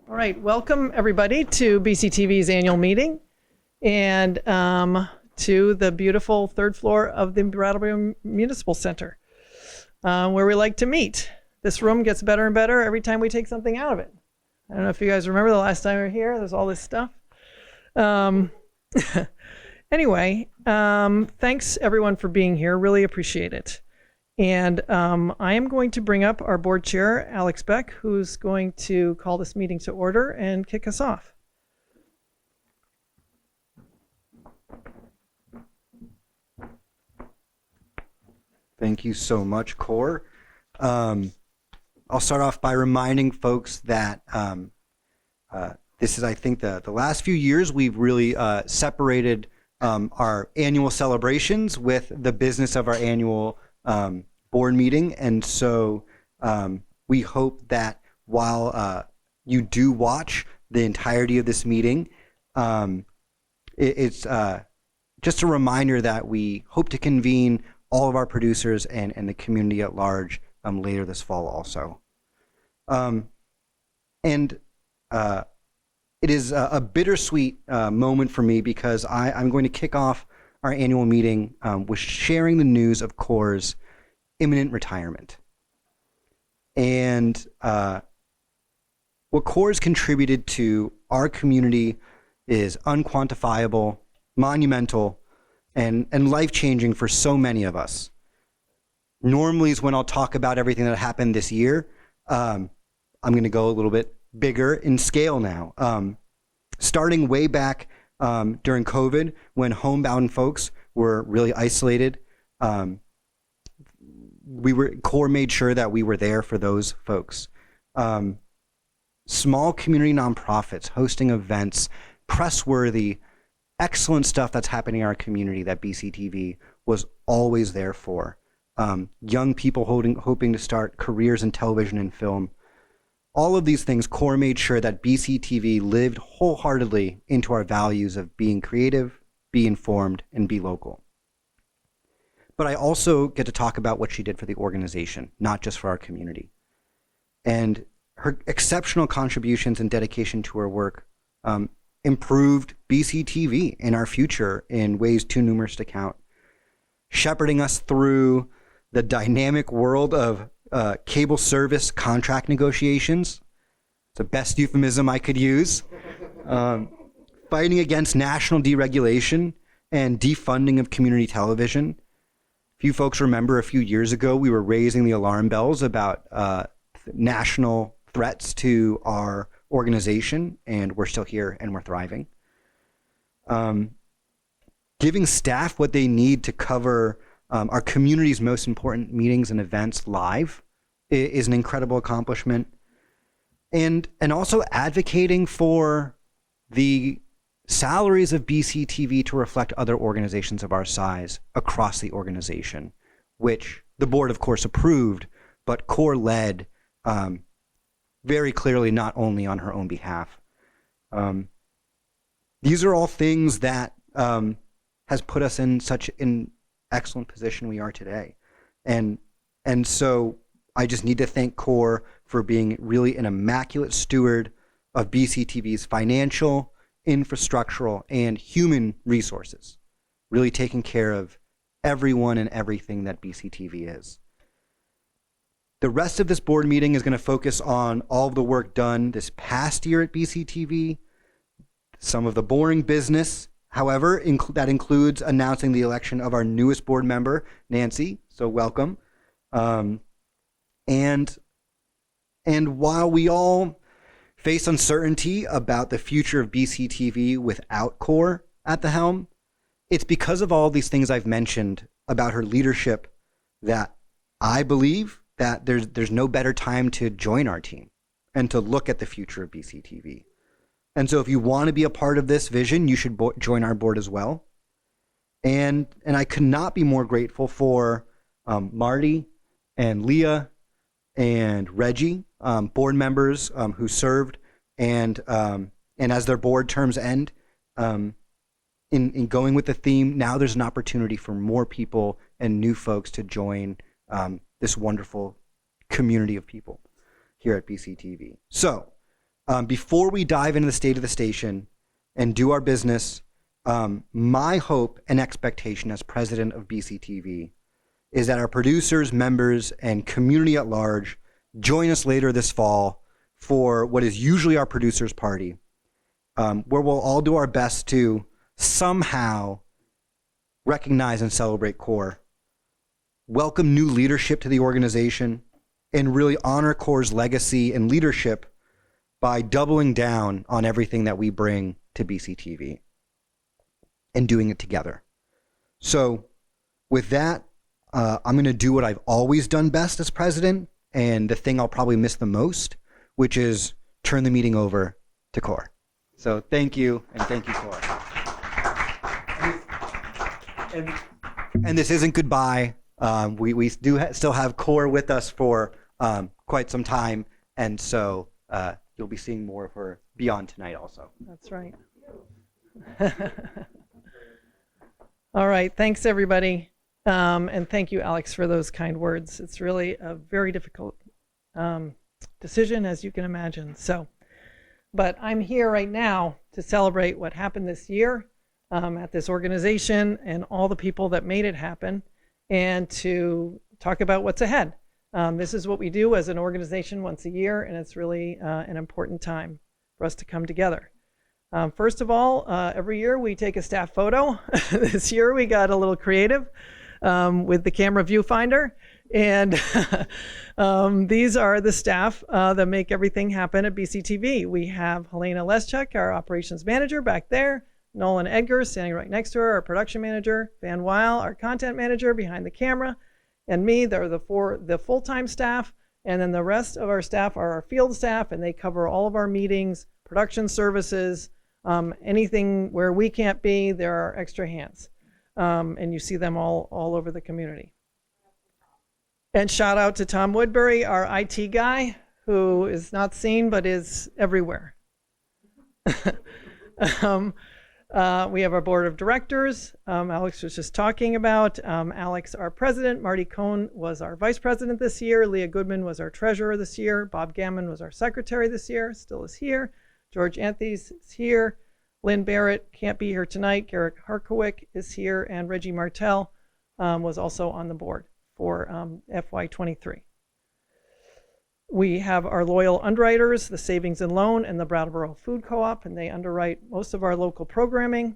All right, welcome everybody to BCTV's annual meeting and to the beautiful third floor of the Brattleboro Municipal Center, where we like to meet. This room gets better and better every time we take something out of it. I don't know if you guys remember the last time we were here, there's all this stuff. Anyway, thanks everyone for being here, really appreciate it. And I am going to bring up our board chair, Alex Beck, who's going to call this meeting to order and kick us off. Thank you so much, Cor. I'll start off by reminding folks that this is, I think, the last few years we've really separated our annual celebrations with the business of our annual board meeting. And so we hope that while you do watch the entirety of this meeting, it's just a reminder that we hope to convene all of our producers and the community at large later this fall also. It is a bittersweet moment for me because I'm going to kick off our annual meeting with sharing the news of Cor's imminent retirement. And what Cor has contributed to our community is unquantifiable, monumental, and life-changing for so many of us. Normally is when I'll talk about everything that happened this year. I'm going to go a little bit bigger in scale now. Starting way back during COVID, when homebound folks were really isolated, Cor made sure that we were there for those folks. Small community nonprofits hosting events, press-worthy, excellent stuff that's happening in our community that BCTV was always there for. Young people hoping to start careers in television and film. All of these things, Cor made sure that BCTV lived wholeheartedly into our values of being creative, be informed, and be local. But I also get to talk about what she did for the organization, not just for our community. And her exceptional contributions and dedication to her work improved BCTV and our future in ways too numerous to count, shepherding us through the dynamic world of cable service contract negotiations. It's the best euphemism I could use. Fighting against national deregulation and defunding of community television. If you folks remember, a few years ago, we were raising the alarm bells about national threats to our organization, and we're still here and we're thriving. Giving staff what they need to cover our community's most important meetings and events live is an incredible accomplishment. And also advocating for the salaries of BCTV to reflect other organizations of our size across the organization, which the board, of course, approved, but Cor led very clearly, not only on her own behalf. These are all things that has put us in such an excellent position we are today. And so I just need to thank Cor for being really an immaculate steward of BCTV's financial, infrastructural, and human resources, really taking care of everyone and everything that BCTV is. The rest of this board meeting is going to focus on all of the work done this past year at BCTV, some of the boring business. However, that includes announcing the election of our newest board member, Nancy, so welcome. And while we all face uncertainty about the future of BCTV without Cor at the helm, it's because of all these things I've mentioned about her leadership that I believe that there's no better time to join our team and to look at the future of BCTV. And so if you want to be a part of this vision, you should join our board as well. And I could not be more grateful for Marty and Leah and Reggie, board members who served, and as their board terms end, in going with the theme, now there's an opportunity for more people and new folks to join this wonderful community of people here at BCTV. So Before we dive into the state of the station and do our business, my hope and expectation as president of BCTV is that our producers, members, and community at large join us later this fall for what is usually our producers' party, where we'll all do our best to somehow recognize and celebrate Cor, welcome new leadership to the organization, and really honor Cor's legacy and leadership by doubling down on everything that we bring to BCTV and doing it together. So with that, I'm going to do what I've always done best as president, and the thing I'll probably miss the most, which is turn the meeting over to Cor. So thank you, and thank you, Cor. And this isn't goodbye. We do still have Cor with us for quite some time, and so you'll be seeing more of her beyond tonight also. That's right. All right, thanks everybody. And thank you, Alex, for those kind words. It's really a very difficult decision, as you can imagine. But I'm here right now to celebrate what happened this year at this organization and all the people that made it happen, and to talk about what's ahead. This is what we do as an organization once a year, and it's really an important time for us to come together. First of all, every year we take a staff photo. This year we got a little creative with the camera viewfinder, and these are the staff that make everything happen at BCTV. We have Helena Leschuk, our operations manager, back there. Nolan Edgar standing right next to her, our production manager. Van Weil, our content manager, behind the camera. And me, they're the full-time staff, and then the rest of our staff are our field staff, and they cover all of our meetings, production services, anything where we can't be, there are extra hands. And you see them all over the community. And shout out to Tom Woodbury, our IT guy, who is not seen but is everywhere. We have our board of directors. Alex was just talking about. Alex, our president. Marty Cohn was our vice president this year. Leah Goodman was our treasurer this year. Bob Gammon was our secretary this year, still is here. George Anthony's is here. Lynn Barrett can't be here tonight. Garrett Harkowick is here. And Reggie Martell was also on the board for FY23. We have our loyal underwriters, the Savings and Loan and the Brattleboro Food Co-op, and they underwrite most of our local programming.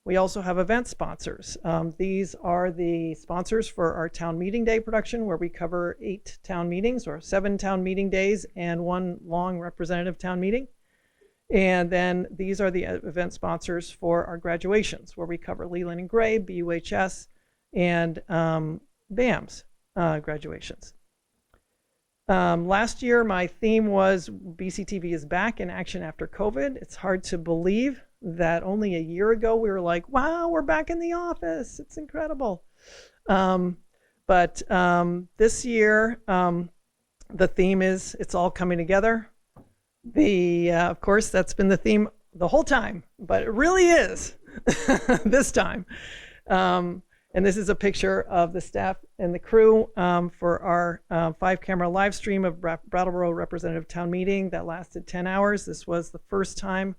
We also have event sponsors. These are the sponsors for our town meeting day production, where we cover 8 town meetings, or 7 town meeting days and 1 long representative town meeting. And then these are the event sponsors for our graduations, where we cover Leland and Gray, BUHS, and BAM's graduations. Last year, my theme was BCTV is back in action after COVID. It's hard to believe that only a year ago we were like, wow, we're back in the office. It's incredible. But this year, the theme is it's all coming together. Of course, that's been the theme the whole time, but it really is this time. And this is a picture of the staff and the crew for our 5-camera live stream of Brattleboro Representative Town Meeting that lasted 10 hours. This was the first time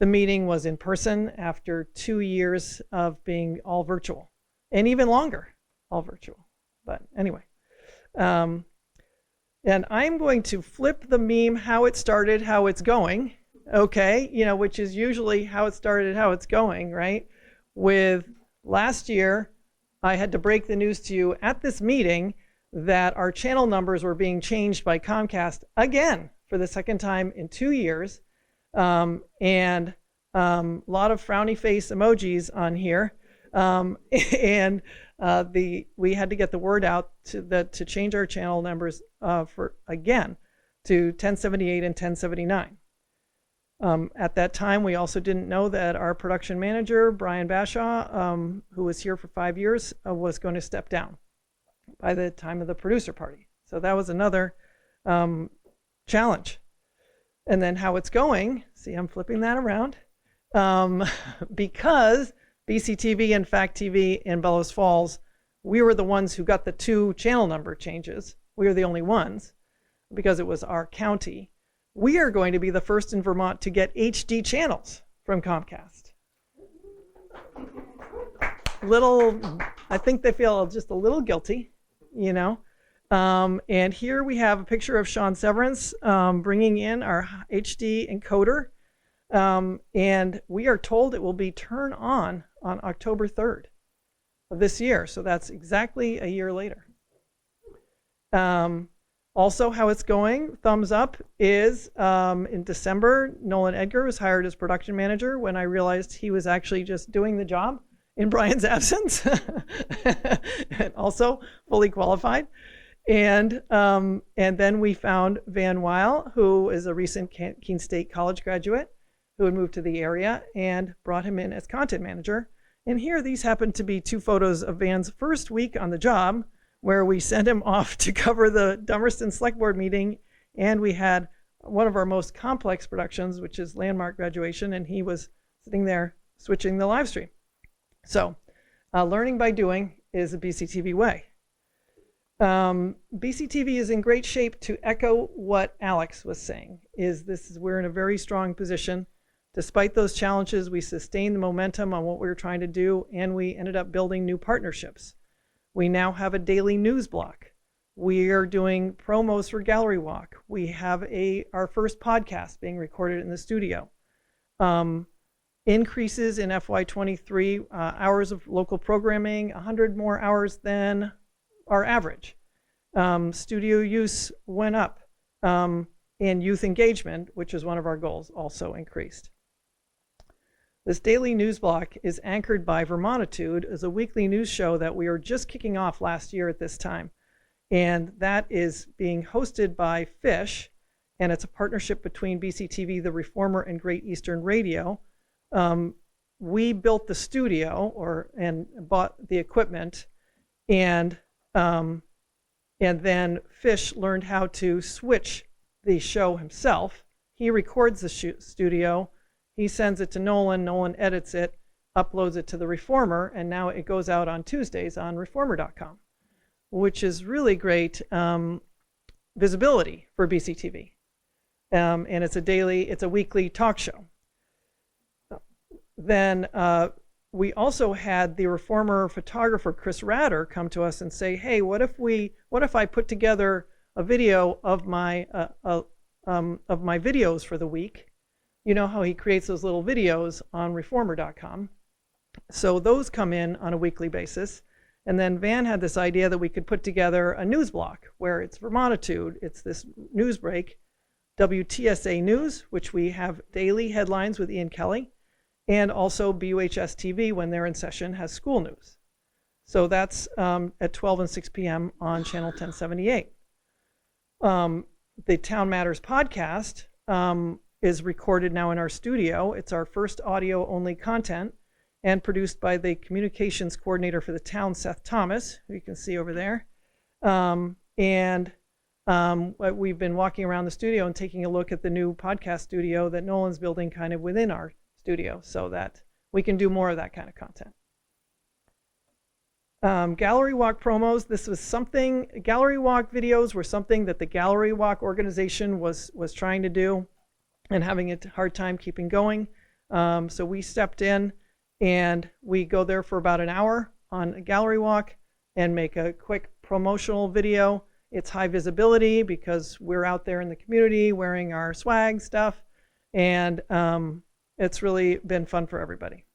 the meeting was in person after 2 years of being all virtual, and even longer, all virtual. But anyway, and I'm going to flip the meme, how it started, how it's going, okay? Which is usually how it started, how it's going, right? With last year, I had to break the news to you at this meeting that our channel numbers were being changed by Comcast again for the second time in 2 years. And a lot of frowny face emojis on here. And we had to get the word out to change our channel numbers for again to 1078 and 1079. At that time, we also didn't know that our production manager, Brian Bashaw, who was here for 5 years, was going to step down by the time of the producer party. So that was another challenge. And then how it's going, see, I'm flipping that around, because BCTV and Fact TV in Bellows Falls, we were the ones who got the 2 channel number changes. We were the only ones because it was our county. we are going to be the first in Vermont to get HD channels from Comcast. I think they feel just a little guilty, you know. And here we have a picture of Sean Severance bringing in our HD encoder. And we are told it will be turned on October 3rd of this year. So that's exactly a year later. Also, how it's going, thumbs up, is in December, Nolan Edgar was hired as production manager when I realized he was actually just doing the job in Brian's absence, and also fully qualified. And then we found Van Weil, who is a recent Keene State College graduate who had moved to the area, and brought him in as content manager. And here, these happen to be 2 photos of Van's first week on the job, where we sent him off to cover the Dummerston Select Board meeting, and we had one of our most complex productions, which is Landmark Graduation, and he was sitting there switching the live stream. So learning by doing is a BCTV way. BCTV is in great shape to echo what Alex was saying, we're in a very strong position. Despite those challenges, we sustained the momentum on what we were trying to do, and we ended up building new partnerships. We now have a daily news block. We are doing promos for Gallery Walk. We have our first podcast being recorded in the studio. Increases in FY23, hours of local programming, 100 more hours than our average. Studio use went up, and youth engagement, which is one of our goals, also increased. This daily news block is anchored by Vermontitude as a weekly news show that we were just kicking off last year at this time. And that is being hosted by Fish, and it's a partnership between BCTV, The Reformer, and Great Eastern Radio. We built the studio and bought the equipment, and then Fish learned how to switch the show himself. He records the studio. He sends it to Nolan. Nolan edits it, uploads it to The Reformer, and now it goes out on Tuesdays on reformer.com, which is really great visibility for BCTV. And it's a weekly talk show. Then we also had the Reformer photographer Chris Ratter come to us and say, "Hey, what if I put together a video of my videos for the week?" You know how he creates those little videos on reformer.com. So those come in on a weekly basis. And then Van had this idea that we could put together a news block where it's Vermontitude, it's this news break, WTSA News, which we have daily headlines with Ian Kelly, and also BUHS TV, when they're in session, has school news. So that's at 12 and 6 p.m. on channel 1078. The Town Matters podcast is recorded now in our studio. It's our first audio-only content, and produced by the communications coordinator for the town, Seth Thomas, who you can see over there. We've been walking around the studio and taking a look at the new podcast studio that Nolan's building kind of within our studio, so that we can do more of that kind of content. Gallery Walk promos. Gallery Walk videos were something that the Gallery Walk organization was trying to do and having a hard time keeping going. So we stepped in, and we go there for about an hour on a Gallery Walk and make a quick promotional video. It's high visibility because we're out there in the community wearing our swag stuff, and it's really been fun for everybody.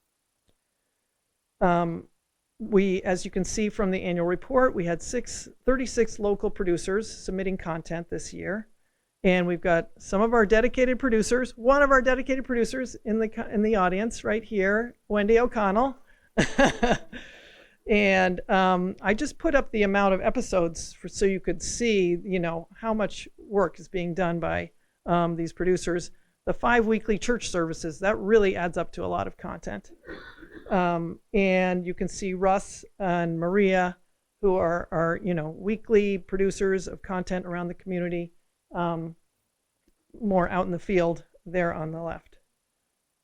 As you can see from the annual report, we had 36 local producers submitting content this year. And we've got some of our dedicated producers, one of our dedicated producers in the audience right here, Wendy O'Connell. And I just put up the amount of episodes so you could see, how much work is being done by these producers. The 5 weekly church services, that really adds up to a lot of content. And you can see Russ and Maria, who are weekly producers of content around the community. More out in the field there on the left.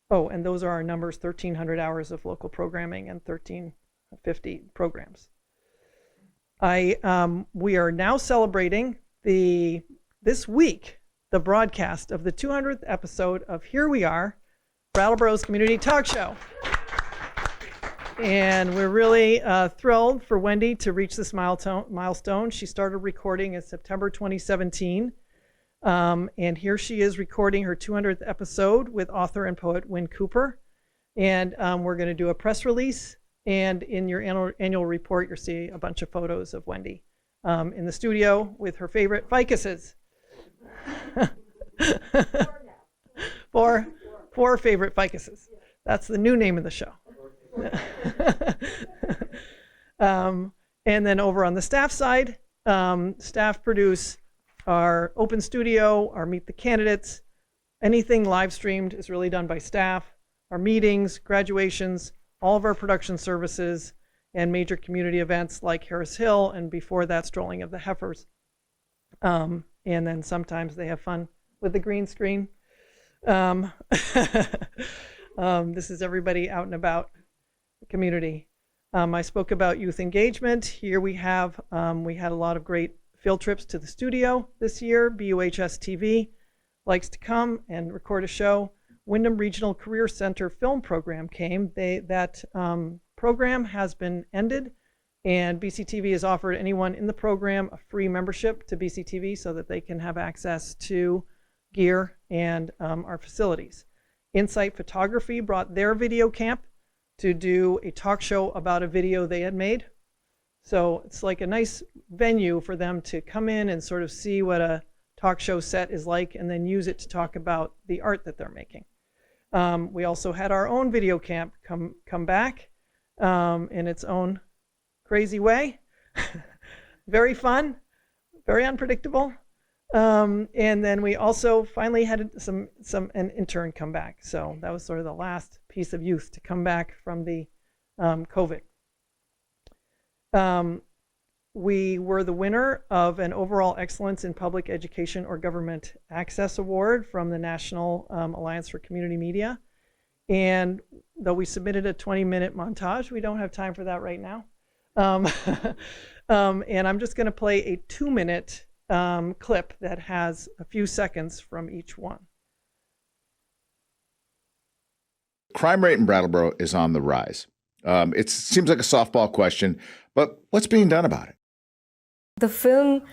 Oh, and those are our numbers: 1,300 hours of local programming and 1,350 programs. We are now celebrating this week, the broadcast of the 200th episode of Here We Are, Brattleboro's community talk show. And we're really thrilled for Wendy to reach this milestone. She started recording in September 2017. And here she is recording her 200th episode with author and poet Wynn Cooper. And we're going to do a press release. And in your annual report, you'll see a bunch of photos of Wendy in the studio with her favorite ficuses. Four favorite ficuses. That's the new name of the show. And then over on the staff side, staff produce our open studio, our Meet the Candidates. Anything live streamed is really done by staff. Our meetings, graduations, all of our production services, and major community events like Harris Hill, and before that, Strolling of the Heifers. And then sometimes they have fun with the green screen. This is everybody out and about the community. I spoke about youth engagement. Here we had a lot of great field trips to the studio this year. BUHS TV likes to come and record a show. Wyndham Regional Career Center film program came. That program has been ended, and BCTV has offered anyone in the program a free membership to BCTV so that they can have access to gear and our facilities. Insight Photography brought their video camp to do a talk show about a video they had made. So it's like a nice venue for them to come in and sort of see what a talk show set is like and then use it to talk about the art that they're making. We also had our own video camp come back in its own crazy way. Very fun, very unpredictable. And then we also finally had an intern come back. So that was sort of the last piece of youth to come back from the COVID. We were the winner of an Overall Excellence in Public Education or Government Access Award from the National Alliance for Community Media. And though we submitted a 20-minute montage, we don't have time for that right now. And I'm just going to play a 2-minute clip that has a few seconds from each one. Crime rate in Brattleboro is on the rise. It seems like a softball question, but what's being done about it? The film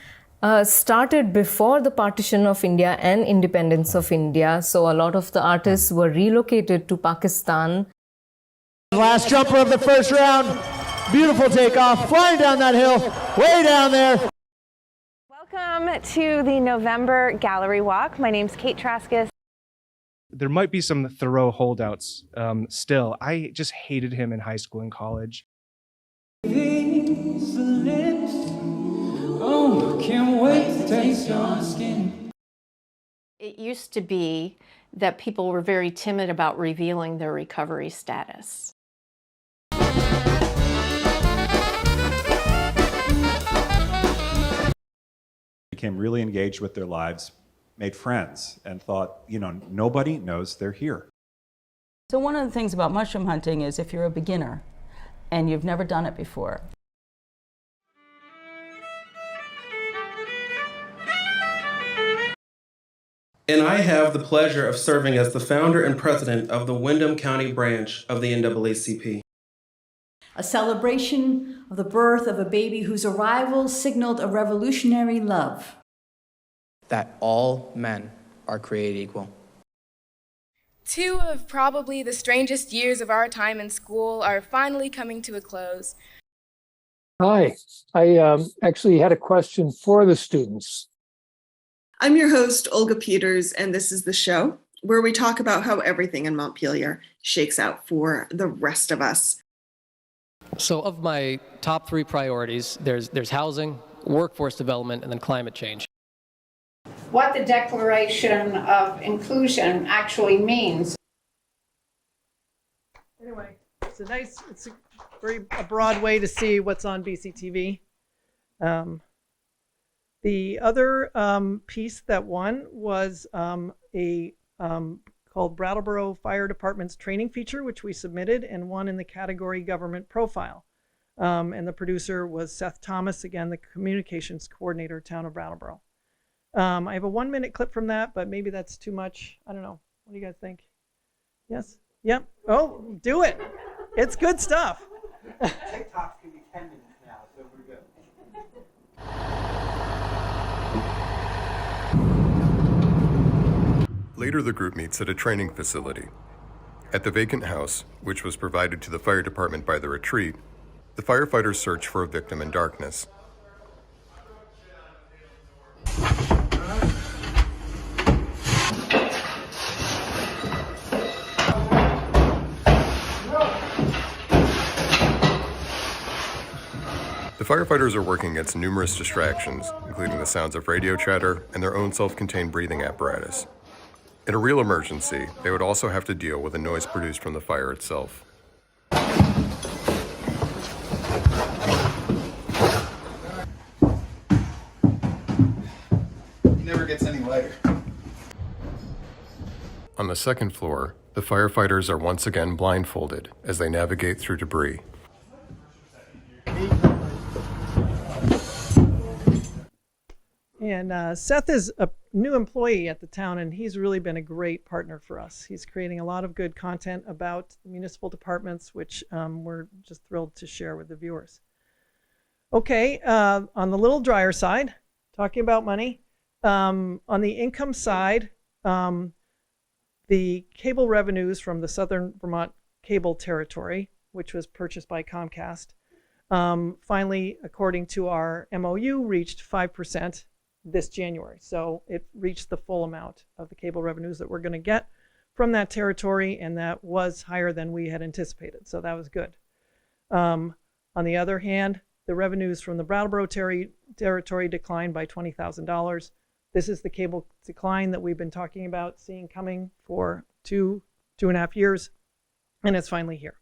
started before the partition of India and independence of India, so a lot of the artists were relocated to Pakistan. Last jumper of the first round, beautiful takeoff, flying down that hill, way down there. Welcome to the November Gallery Walk. My name's Kate Traskus. There might be some Thoreau holdouts still. I just hated him in high school and college. These lips, oh, can't wait to taste your skin. It used to be that people were very timid about revealing their recovery status. Became really engaged with their lives, made friends, and thought, nobody knows they're here. So one of the things about mushroom hunting is if you're a beginner and you've never done it before. And I have the pleasure of serving as the founder and president of the Windham County branch of the NAACP. A celebration of the birth of a baby whose arrival signaled a revolutionary love. That all men are created equal. 2 of probably the strangest years of our time in school are finally coming to a close. Hi, I actually had a question for the students. I'm your host, Olga Peters, and this is the show where we talk about how everything in Montpelier shakes out for the rest of us. So of my top 3 priorities, there's housing, workforce development, and then climate change. What the Declaration of Inclusion actually means. Anyway, it's a very broad way to see what's on BCTV. The other piece that won was called Brattleboro Fire Department's training feature, which we submitted and won in the category Government Profile. And the producer was Seth Thomas, again, the communications coordinator, Town of Brattleboro. I have a 1-minute clip from that, but maybe that's too much. I don't know. What do you guys think? Yes? Yep. Oh, do it. It's good stuff. TikToks can be 10 minutes now, so we're good. Later, the group meets at a training facility. At the vacant house, which was provided to the fire department by the retreat, the firefighters search for a victim in darkness. The firefighters are working against numerous distractions, including the sounds of radio chatter and their own self-contained breathing apparatus. In a real emergency, they would also have to deal with the noise produced from the fire itself. It never gets any lighter. On the second floor, the firefighters are once again blindfolded as they navigate through debris. And Seth is a new employee at the town, and he's really been a great partner for us. He's creating a lot of good content about municipal departments, which we're just thrilled to share with the viewers. Okay, on the little drier side, talking about money, on the income side, the cable revenues from the Southern Vermont Cable Territory, which was purchased by Comcast, finally, according to our MOU, reached 5% this January. So it reached the full amount of the cable revenues that we're going to get from that territory, and that was higher than we had anticipated. So that was good. On the other hand, the revenues from the Brattleboro territory declined by $20,000. This is the cable decline that we've been talking about, seeing coming for two and a half years, and it's finally here.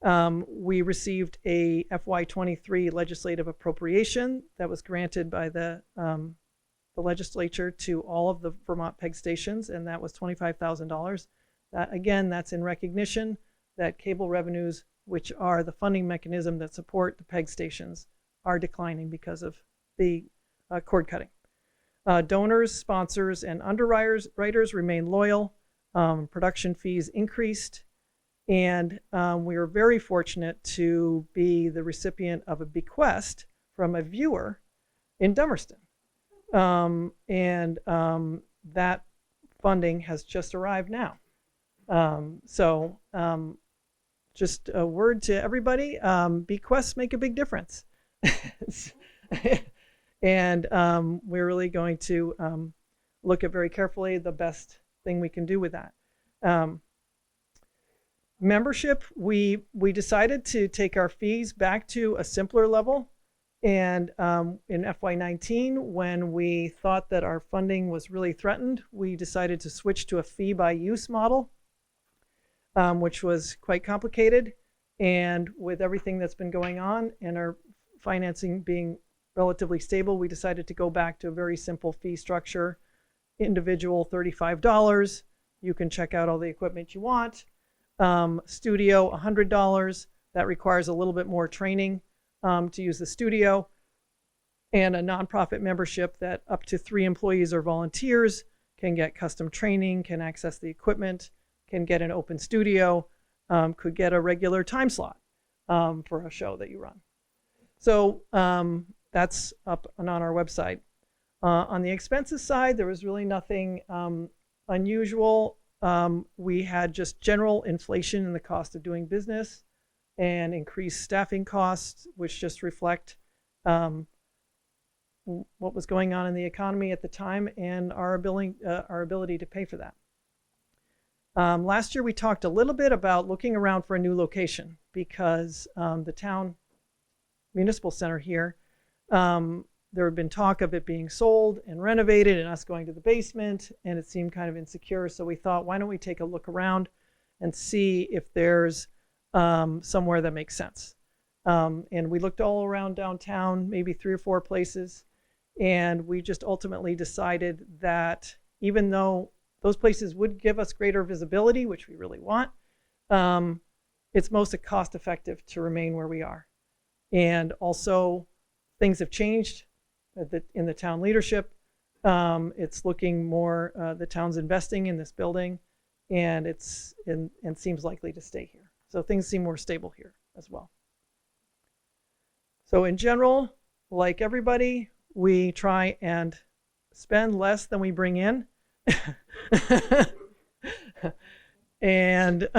We received a FY23 legislative appropriation that was granted by the legislature to all of the Vermont PEG stations, and that was $25,000. That, again, that's in recognition that cable revenues, which are the funding mechanism that support the PEG stations, are declining because of the cord cutting. Donors, sponsors, and underwriters remain loyal. Production fees increased. And we were very fortunate to be the recipient of a bequest from a viewer in Dummerston. That funding has just arrived now. Just a word to everybody, bequests make a big difference. And we're really going to look at very carefully the best thing we can do with that. Membership, we decided to take our fees back to a simpler level. And in FY19, when we thought that our funding was really threatened, we decided to switch to a fee by use model, which was quite complicated. And with everything that's been going on and our financing being relatively stable, we decided to go back to a very simple fee structure. Individual $35. You can check out all the equipment you want. Studio $100. That requires a little bit more training to use the studio. And a nonprofit membership that up to 3 employees or volunteers can get custom training, can access the equipment, can get an open studio, could get a regular time slot for a show that you run. So that's up and on our website. On the expenses side, there was really nothing unusual. We had just general inflation in the cost of doing business and increased staffing costs, which just reflect what was going on in the economy at the time and our ability to pay for that. Last year, we talked a little bit about looking around for a new location because the town municipal center here, there had been talk of it being sold and renovated and us going to the basement, and it seemed kind of insecure. So we thought, why don't we take a look around and see if there's somewhere that makes sense. And we looked all around downtown, maybe 3 or 4 places, and we just ultimately decided that even though those places would give us greater visibility, which we really want, it's most cost effective to remain where we are. And also, things have changed in the town leadership. It's looking more, the town's investing in this building, and and seems likely to stay here. So things seem more stable here as well. So in general, like everybody, we try and spend less than we bring in. And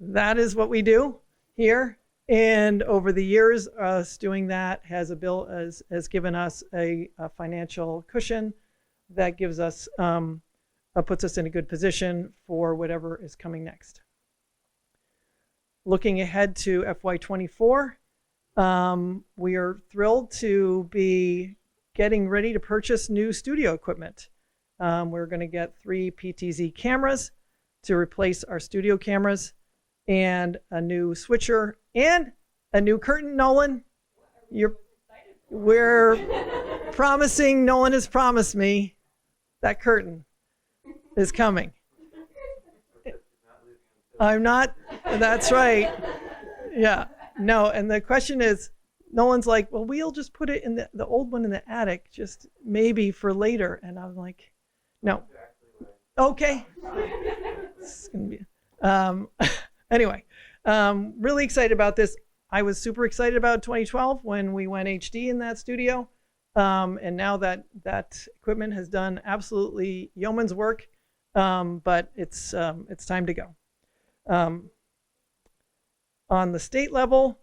that is what we do here. And over the years, us doing that has given us a financial cushion that gives us, puts us in a good position for whatever is coming next. Looking ahead to FY24, we are thrilled to be getting ready to purchase new studio equipment. We're going to get 3 PTZ cameras to replace our studio cameras, and a new switcher and a new curtain. Nolan, we're promising, Nolan has promised me that curtain is coming. I'm not, that's right. Yeah, no, and the question is, Nolan's like, well, we'll just put it in the old one in the attic, just maybe for later. And I'm like, no. Okay. It's gonna be, anyway, really excited about this. I was super excited about 2012 when we went HD in that studio. And now that equipment has done absolutely yeoman's work, but it's time to go. On the state level,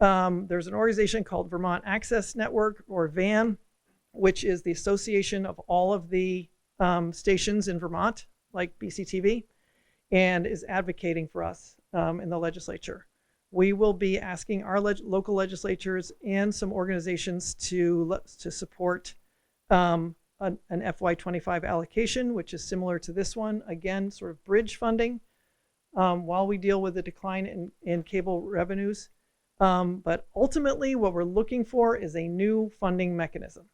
there's an organization called Vermont Access Network, or VAN, which is the association of all of the stations in Vermont, like BCTV, and is advocating for us in the legislature. We will be asking our local legislatures and some organizations to support an FY25 allocation, which is similar to this one. Again, sort of bridge funding while we deal with the decline in cable revenues. But ultimately, what we're looking for is a new funding mechanism.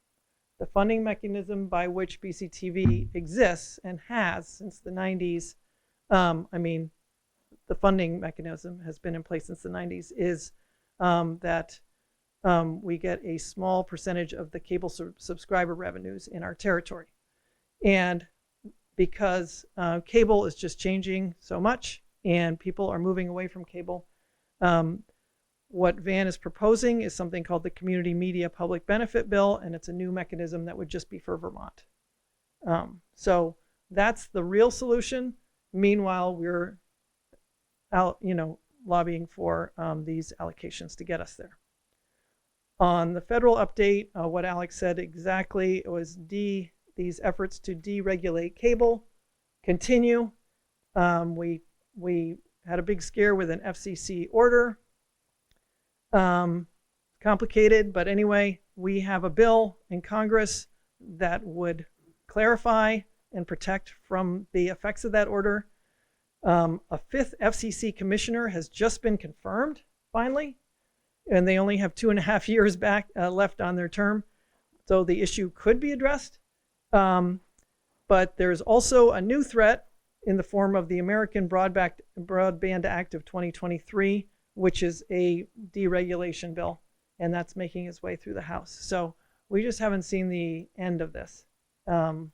The funding mechanism by which BCTV exists and has since the 90s, the funding mechanism has been in place since the 90s, is that we get a small percentage of the cable subscriber revenues in our territory. And because cable is just changing so much and people are moving away from cable, what VAN is proposing is something called the Community Media Public Benefit Bill, and it's a new mechanism that would just be for Vermont. So that's the real solution. Meanwhile, we're out, lobbying for these allocations to get us there. On the federal update, what Alex said exactly, it was these efforts to deregulate cable continue. We had a big scare with an FCC order. Complicated, but anyway, we have a bill in Congress that would clarify and protect from the effects of that order. A 5th FCC commissioner has just been confirmed, finally, and they only have 2.5 years left on their term, so the issue could be addressed. But there's also a new threat in the form of the American Broadband Act of 2023, which is a deregulation bill, and that's making its way through the House. So we just haven't seen the end of this. And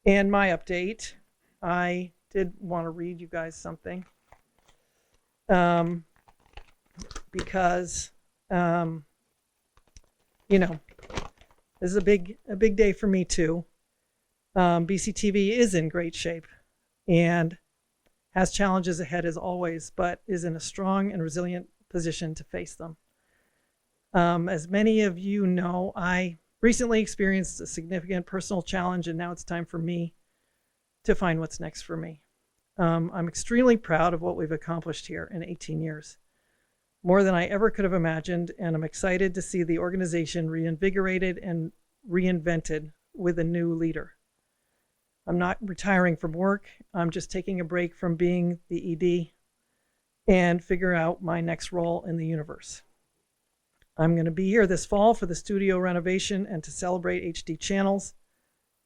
my update, I did want to read you guys something, because this is a big day for me too. BCTV is in great shape and has challenges ahead as always, but is in a strong and resilient position to face them. As many of you know, I recently experienced a significant personal challenge, and now it's time for me to find what's next for me. I'm extremely proud of what we've accomplished here in 18 years, more than I ever could have imagined, and I'm excited to see the organization reinvigorated and reinvented with a new leader. I'm not retiring from work. I'm just taking a break from being the ED and figure out my next role in the universe. I'm going to be here this fall for the studio renovation and to celebrate HD channels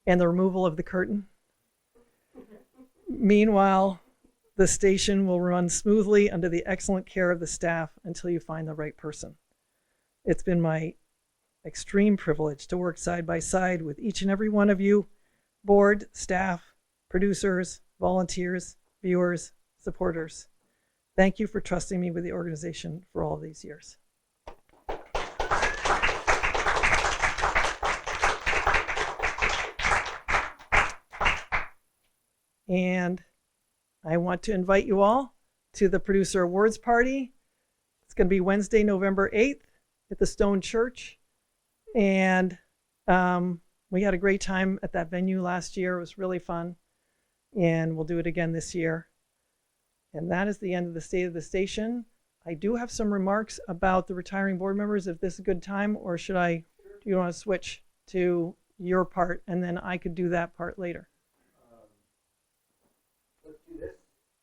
and the removal of the curtain. Meanwhile, the station will run smoothly under the excellent care of the staff until you find the right person. It's been my extreme privilege to work side by side with each and every one of you, board, staff, producers, volunteers, viewers, supporters. Thank you for trusting me with the organization for all these years. And I want to invite you all to the Producer Awards Party. It's going to be Wednesday, November 8th at the Stone Church. And we had a great time at that venue last year. It was really fun. And we'll do it again this year. And that is the end of the State of the Station. I do have some remarks about the retiring board members, if this is a good time, or do you want to switch to your part and then I could do that part later? Let's do this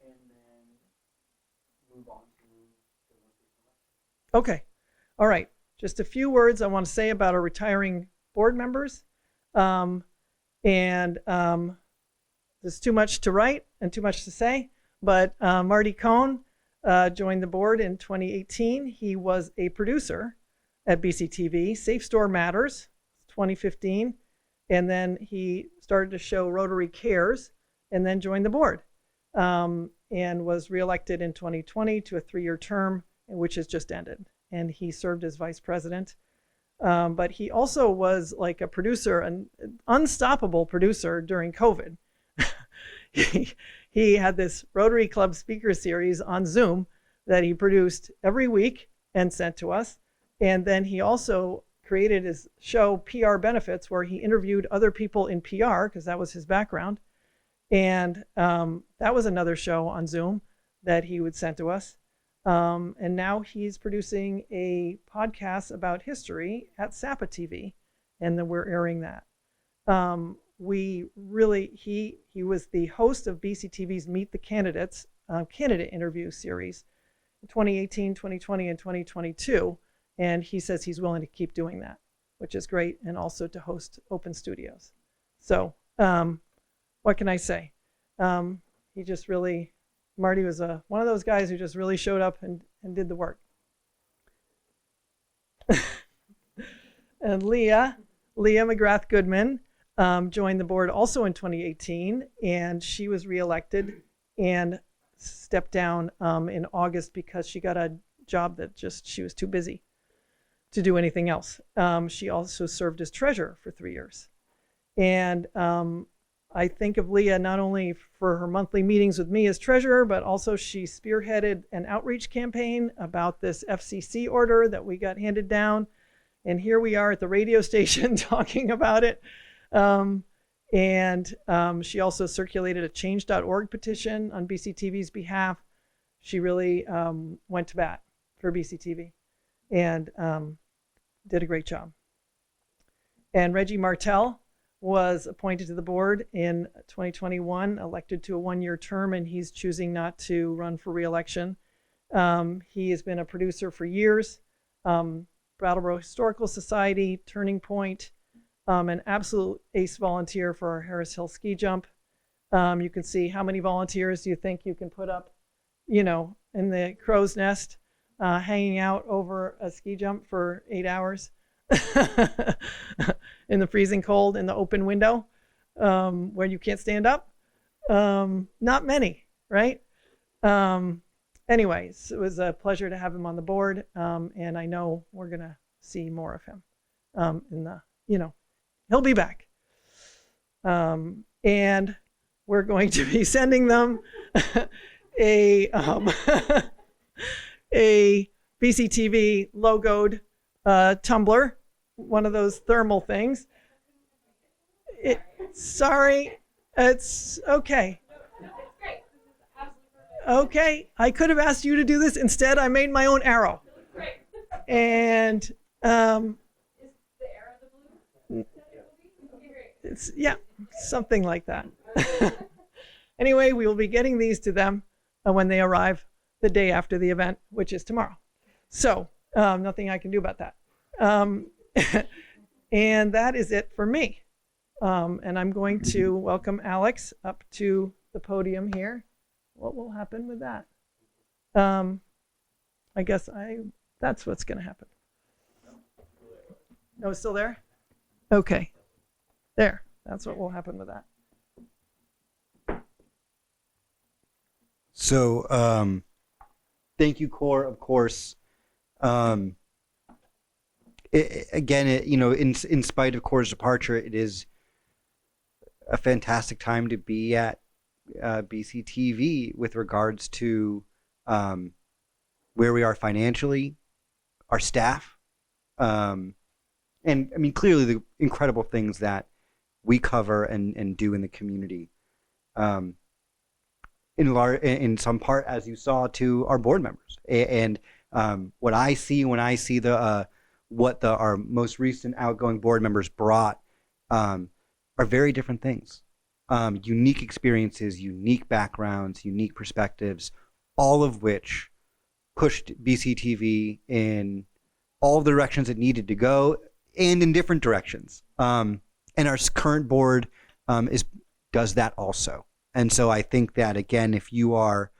and then move on to Okay. All right. Just a few words I want to say about our retiring board members. There's too much to write and too much to say, but Marty Cohn joined the board in 2018. He was a producer at BCTV, Safe Store Matters, 2015, and then he started to show Rotary Cares and then joined the board and was reelected in 2020 to a 3-year term, which has just ended. And he served as vice president. But he also was like a producer, an unstoppable producer during COVID. He had this Rotary Club speaker series on Zoom that he produced every week and sent to us. And then he also created his show PR Benefits, where he interviewed other people in PR, because that was his background. And that was another show on Zoom that he would send to us. And now he's producing a podcast about history at SAPA TV, and then we're airing that. He was the host of BCTV's Meet the Candidates candidate interview series in 2018, 2020, and 2022. And he says he's willing to keep doing that, which is great, and also to host open studios. So what can I say? He just really, Marty was one of those guys who just really showed up and did the work. And Leah McGrath Goodman joined the board also in 2018, and she was reelected and stepped down in August because she got a job that she was too busy to do anything else. She also served as treasurer for 3 years. And I think of Leah not only for her monthly meetings with me as treasurer, but also she spearheaded an outreach campaign about this FCC order that we got handed down. And here we are at the radio station talking about it. She also circulated a change.org petition on BCTV's behalf. She really went to bat for BCTV and did a great job. And Reggie Martell was appointed to the board in 2021, elected to a 1-year term, and he's choosing not to run for re-election. He has been a producer for years. Brattleboro Historical Society, Turning Point, an absolute ace volunteer for our Harris Hill ski jump. You can see how many volunteers do you think you can put up, in the crow's nest, hanging out over a ski jump for 8 hours in the freezing cold in the open window where you can't stand up. Not many, right? Anyways, it was a pleasure to have him on the board, and I know we're gonna see more of him. He'll be back, and we're going to be sending them a BCTV logoed tumbler, one of those thermal things. Sorry, it's okay. Okay, I could have asked you to do this. Instead, I made my own arrow. And it's, yeah, something like that. Anyway, we will be getting these to them when they arrive the day after the event, which is tomorrow. So nothing I can do about that. And that is it for me. And I'm going to welcome Alex up to the podium here. What will happen with that? I guess that's what's going to happen. No, it's still there? Okay. There. That's what will happen with that. So, thank you, Cor, of course. In spite of Cor's departure, it is a fantastic time to be at BCTV with regards to where we are financially, our staff, and I mean, clearly the incredible things that we cover and do in the community. In some part, as you saw, to our board members, and what I see when I see our most recent outgoing board members brought are very different things, unique experiences, unique backgrounds, unique perspectives, all of which pushed BCTV in all the directions it needed to go, and in different directions. And our current board does that also. And so I think that, again, if you are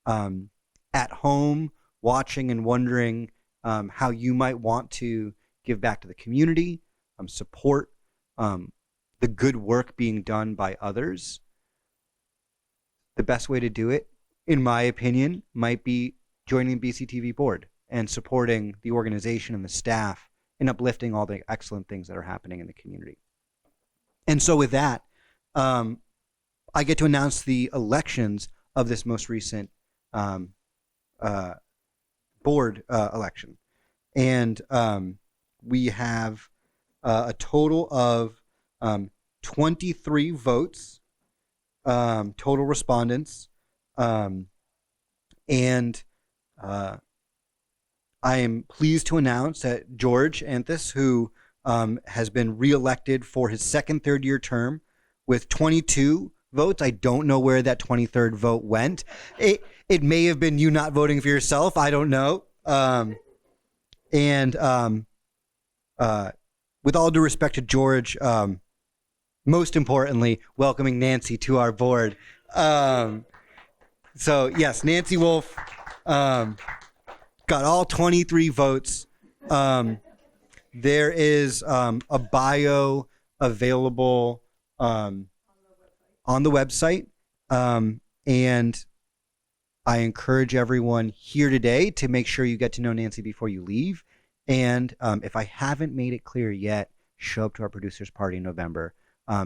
at home watching and wondering how you might want to give back to the community, support the good work being done by others, the best way to do it, in my opinion, might be joining the BCTV board and supporting the organization and the staff in uplifting all the excellent things that are happening in the community. And so with that, I get to announce the elections of this most recent board election. And we have a total of 23 votes, total respondents. And I am pleased to announce that George Anthus, who has been reelected for his second third-year term with 22 votes. I don't know where that 23rd vote went. It may have been you not voting for yourself. I don't know. With all due respect to George, most importantly, welcoming Nancy to our board. So yes, Nancy Wolf got all 23 votes. There is a bio available on the website, and I encourage everyone here today to make sure you get to know Nancy before you leave. And if I haven't made it clear yet, show up to our producers party in November,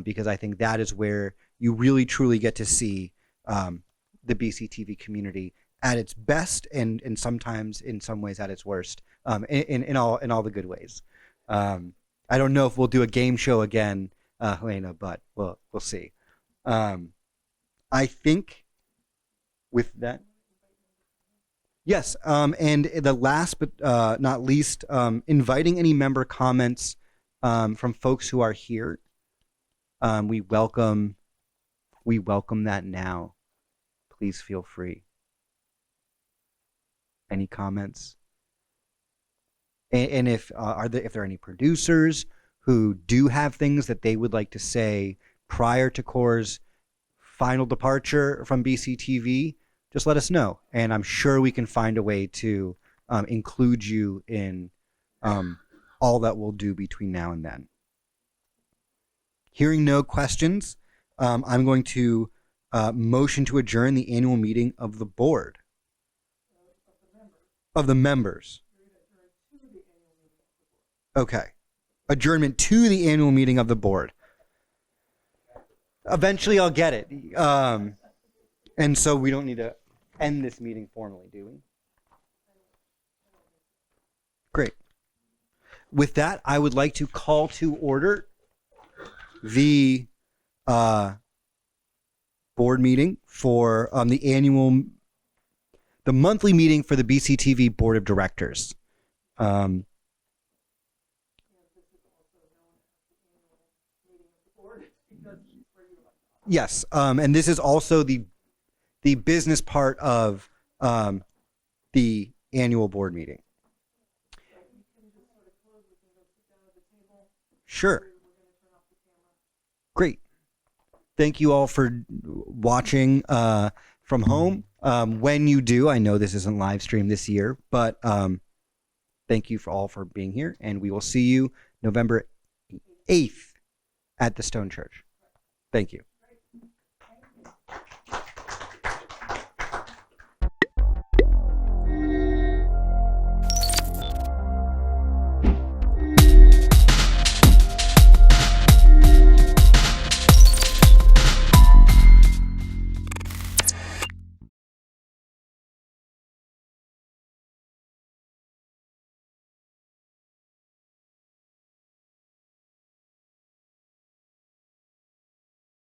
because I think that is where you really truly get to see the BCTV community at its best, and sometimes in some ways at its worst, in all the good ways. I don't know if we'll do a game show again, Helena, but we'll see. I think with that, yes. And the last but not least, inviting any member comments from folks who are here. We welcome that now. Please feel free. Any comments? And if there are any producers who do have things that they would like to say prior to Cor's final departure from BCTV, just let us know, and I'm sure we can find a way to include you in all that we'll do between now and then. Hearing no questions, I'm going to motion to adjourn the annual meeting of the board. Of the members. Okay. Adjournment to the annual meeting of the board. Eventually I'll get it. And so we don't need to end this meeting formally, do we? Great. With that, I would like to call to order the board meeting for the monthly meeting for the BCTV Board of Directors. Yes, and this is also the business part of the annual board meeting. Sure. Great. Thank you all for watching from home. When you do, I know this isn't live streamed this year, but Thank you for all for being here, and we will see you November 8th at the Stone Church. Thank you.